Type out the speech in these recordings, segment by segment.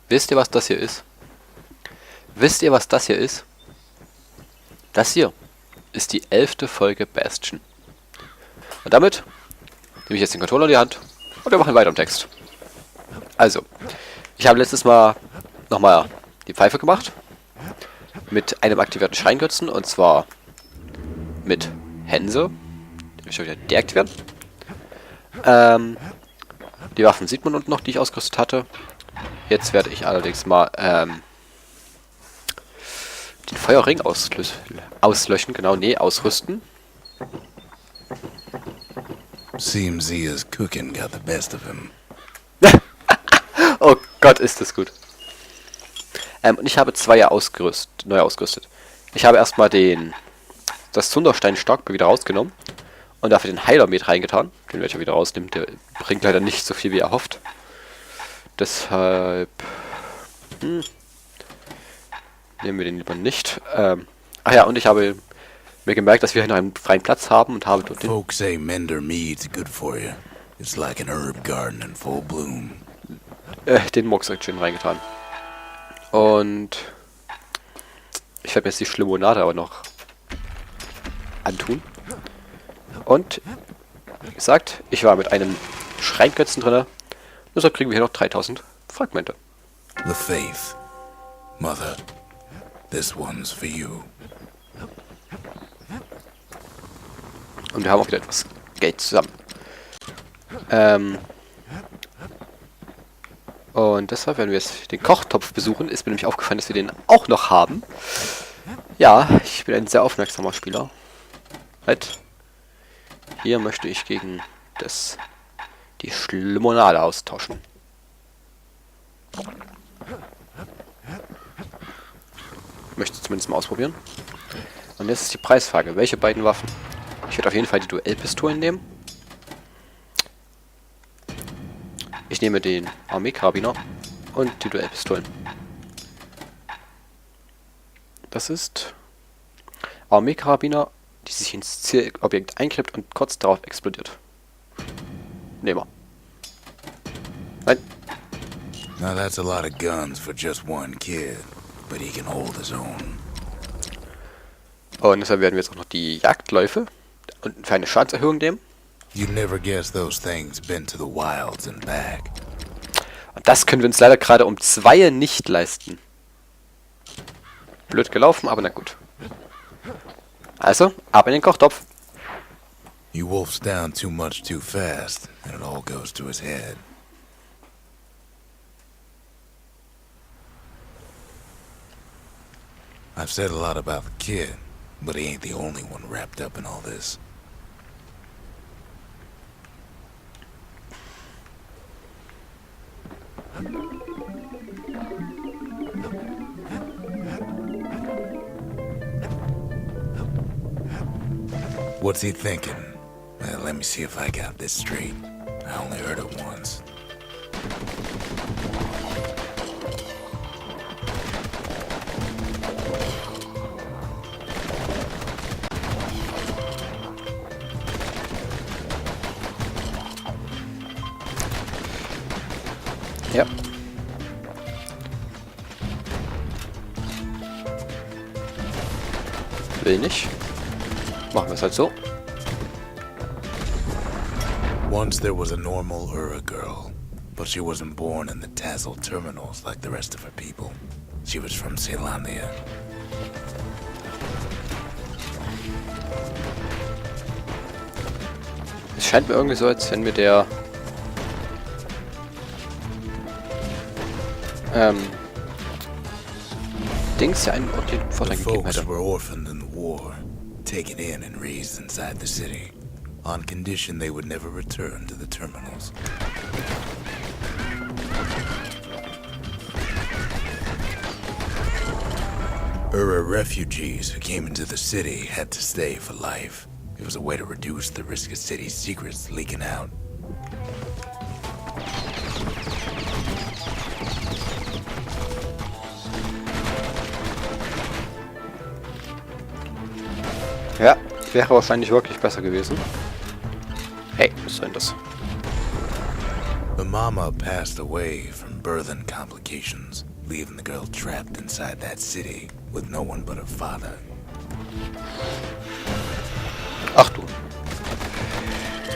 Wisst ihr, was das hier ist? Wisst ihr, was das hier ist? Das hier ist die 11. Folge Bastion. Und damit nehme ich jetzt den Controller in die Hand und wir machen weiter im Text. Also, ich habe letztes Mal nochmal die Pfeife gemacht. Mit einem aktivierten Schreingötzen, und zwar mit Hänse. Die schon wieder deaktivieren. Die Waffen sieht man unten noch, die ich ausgerüstet hatte. Jetzt werde ich allerdings mal den Feuerring auslöschen, genau, nee, ausrüsten. Seems Zia's cooking got the best of him. Oh Gott, ist das gut. Und ich habe zwei neu ausgerüstet. Ich habe erstmal das Zunderstein-Stock wieder rausgenommen und dafür den Heiler mit reingetan. Den werde ich ja wieder rausnehmen. Der bringt leider nicht so viel, wie er hofft. Deshalb nehmen wir den lieber nicht. Ach ja, und ich habe mir gemerkt, dass wir hier noch einen freien Platz haben und habe dort Folks say Mender mead's good for you. It's like an herb garden in full bloom. Den Moxack schön reingetan. Und ich werde mir jetzt die Schlimonade aber noch antun. Und wie gesagt, ich war mit einem Schreingötzen drin. Deshalb kriegen wir hier noch 3000 Fragmente. The faith. Mother, this one's for you. Und wir haben auch wieder etwas Geld zusammen. Und deshalb werden wir jetzt den Kochtopf besuchen. Ist mir nämlich aufgefallen, dass wir den auch noch haben. Ja, ich bin ein sehr aufmerksamer Spieler. Halt. Hier möchte ich gegen die Schlimonade austauschen. Möchte zumindest mal ausprobieren. Und jetzt ist die Preisfrage. Welche beiden Waffen? Ich werde auf jeden Fall die Duellpistolen nehmen. Ich nehme den Armeekarabiner und die Duellpistolen. Das ist Armeekarabiner, die sich ins Zielobjekt einklebt und kurz darauf explodiert. Nehmen wir. Nein. Now that's a lot of guns for just one kid, but he can hold his own. Und deshalb werden wir jetzt auch noch die Jagdläufe und für eine Schadenserhöhung nehmen. You'd never guess those things been to the wilds and back. Und das können wir uns leider gerade um 2 nicht leisten. Blöd gelaufen, aber na gut. Also, ab in den Kochtopf. He wolfs down too much too fast, and it all goes to his head. I've said a lot about the kid, but he ain't the only one wrapped up in all this. What's he thinking? Well, let me see if I got this straight. I only heard it once. Ja. Will nicht. Machen wir es halt so. Once there was a normal Ura girl, but she wasn't born in the Tassel terminals like the rest of her people. She was from Ceylania. Es scheint mir irgendwie so, als wenn mir der Dings ja einen ordentlichen The Vorteil gegeben folks hätte. were orphaned in the war, taken in and raised inside the city, on condition they would never return to the terminals. Ura refugees who came into the city had to stay for life. It was a way to reduce the risk of city secrets leaking out. Ja, wäre wahrscheinlich wirklich besser gewesen. Hey, was soll denn das? The mama passed away from birth and complications, leaving the girl trapped inside that city with no one but her father. Ach du.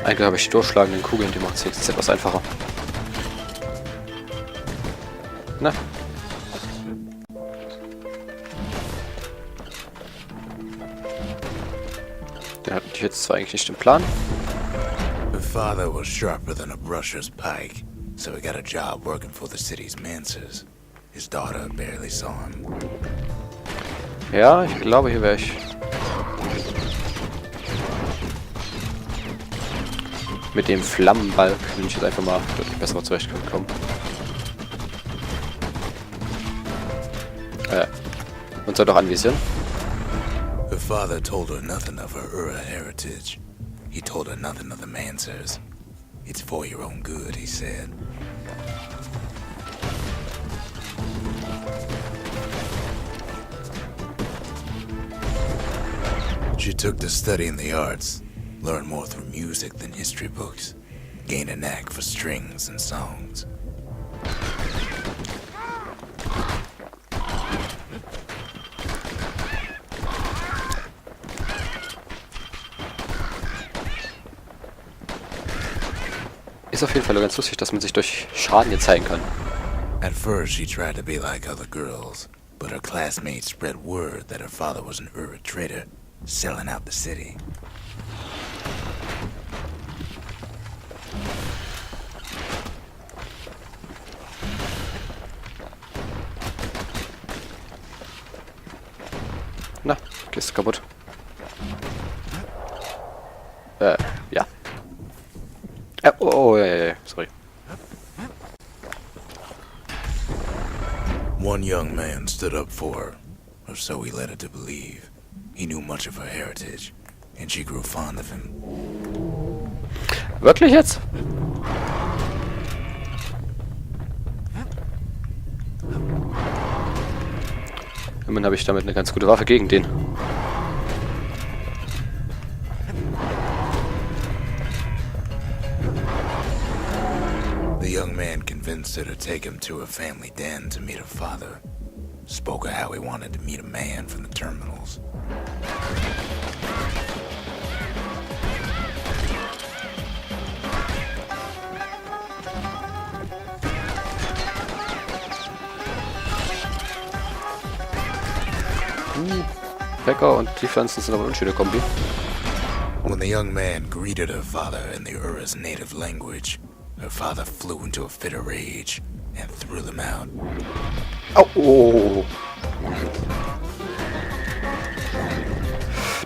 Eigentlich habe ich die durchschlagenden Kugeln, die macht es jetzt etwas einfacher. Na? Der hat jetzt zwar eigentlich nicht den Plan. Her father was sharper than a brusher's pike, so he got a job working for the city's manses. His daughter barely saw him. Ja, ich glaube, hier wäre ich. Mit dem Flammenbalg bin ich jetzt einfach mal deutlich besser zurechtgekommen. Und soll doch anvisieren. Her father told her nothing of her Ura heritage. He told her nothing of the Mansers. It's for your own good, he said. She took to studying the arts, learned more through music than history books, gained a knack for strings and songs. Ist auf jeden Fall ganz lustig, dass man sich durch Schaden jetzt zeigen kann. At first, she tried to be like other girls, but her classmates spread word that her father was an Ura trader, selling out the city. Na, Kiste kaputt. Ja. Ja, sorry. One young man stood up for her, or so he led her to believe. He knew much of her heritage, and she grew fond of him. Wirklich jetzt? Immerhin habe ich damit eine ganz gute Waffe gegen den. The young man convinced her to take him to her family den to meet her father. Spoke of how he wanted to meet a man from the terminals. Bäcker und die Pflanzen sind aber eine unschöne Kombi. When the young man greeted her father in the Ura's native language, her father flew into a fit of rage and threw them out. Au, oh.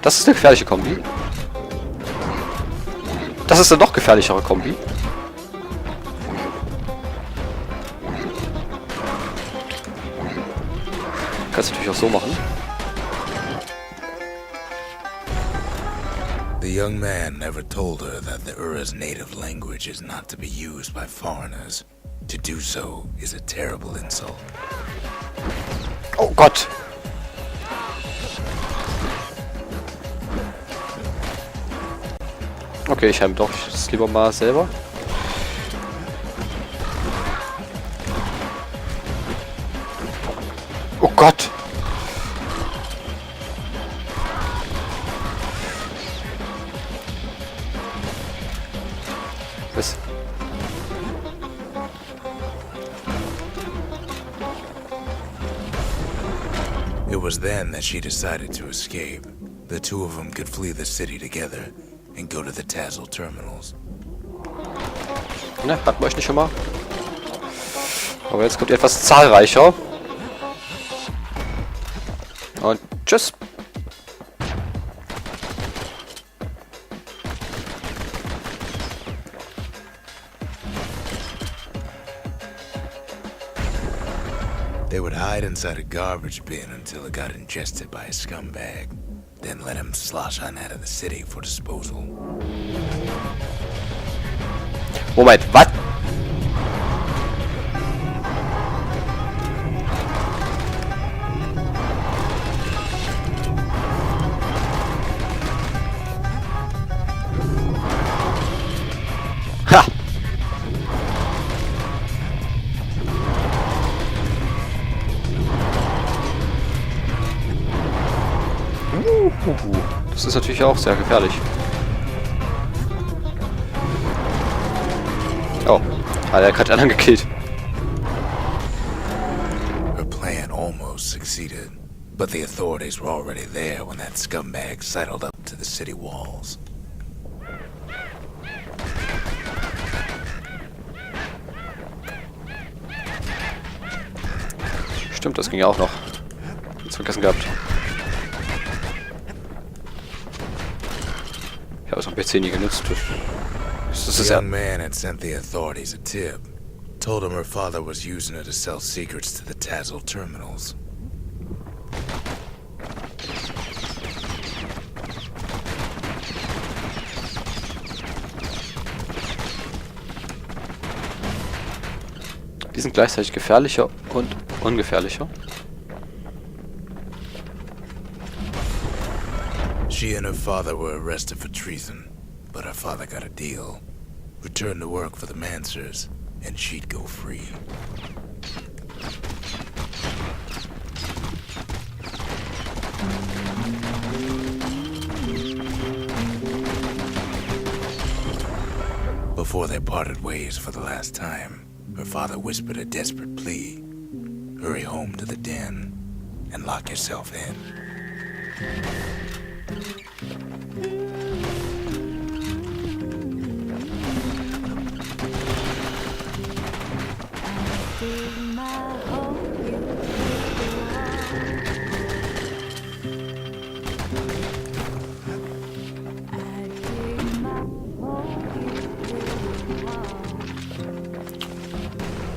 Das ist eine gefährliche Kombi. Das ist eine noch gefährlichere Kombi. Kannst du natürlich auch so machen. The young man never told her that the Ura's native language is not to be used by foreigners. To do so is a terrible insult. Oh Gott! Okay, ich heim doch das lieber mal selber. Oh Gott! Was? It was then that she decided to escape. The two of them could flee the city together and go to the Tassel terminals. Ne, hatten wir euch nicht schon mal? Aber jetzt kommt ihr etwas zahlreicher. Und tschüss. They would hide inside a garbage bin until it got ingested by a scumbag, then let him slosh on out of the city for disposal. Moment, was? Ha! Das ist natürlich auch sehr gefährlich. Oh, hat er gerade anderen gekillt. Her plan almost succeeded, but the authorities were already there when that scumbag sidled up to the city walls. Stimmt, das ging ja auch noch. Jetzt vergessen gehabt. Ich habe es am PC nie genutzt. Das ist The ja. young man had sent the authorities a tip. Told him her father was using her to sell secrets to the Tazzle terminals. Die sind gleichzeitig gefährlicher und ungefährlicher. She and her father were arrested for treason, but her father got a deal. Returned to work for the Mansers, and she'd go free. Before they parted ways for the last time, her father whispered a desperate plea. Hurry home to the den and lock yourself in.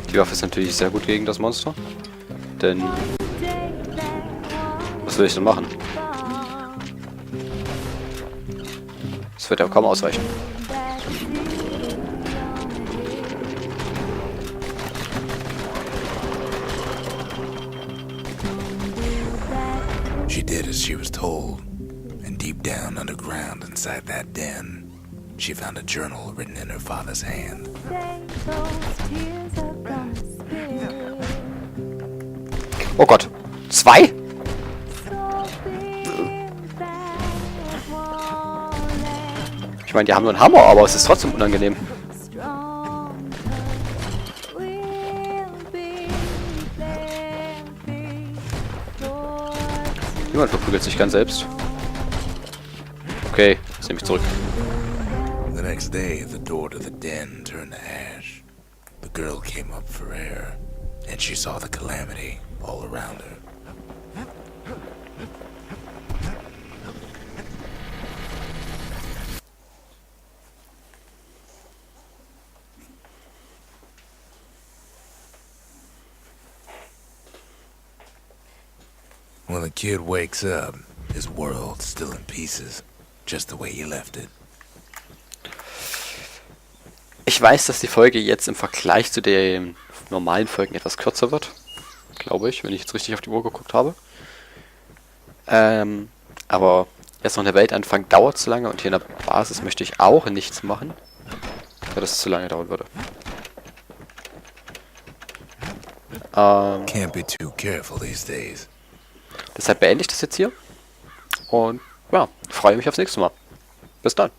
Die Waffe ist natürlich sehr gut gegen das Monster. Denn... Was will ich denn machen? Es wird ja kaum ausreichen. She did as she was told, and deep down underground inside that den, she found a journal written in her father's hand. Oh Gott. 2? Ich meine, die haben nur einen Hammer, aber es ist trotzdem unangenehm. Niemand verprügelt sich ganz selbst. Okay, das nehme ich zurück. The next day, the door to the den turned to ash. The girl came up for air, and she saw the calamity all around her. When the kid wakes up, his world's still in pieces, just the way you left it. Ich weiß, dass die Folge jetzt im Vergleich zu den normalen Folgen etwas kürzer wird. Glaube ich, wenn ich jetzt richtig auf die Uhr geguckt habe. Aber jetzt noch eine Welt anfangen dauert zu lange und hier in der Basis möchte ich auch nichts machen, weil das zu lange dauern würde. Can't be too careful these days. Deshalb beende ich das jetzt hier und ja, freue mich aufs nächste Mal. Bis dann.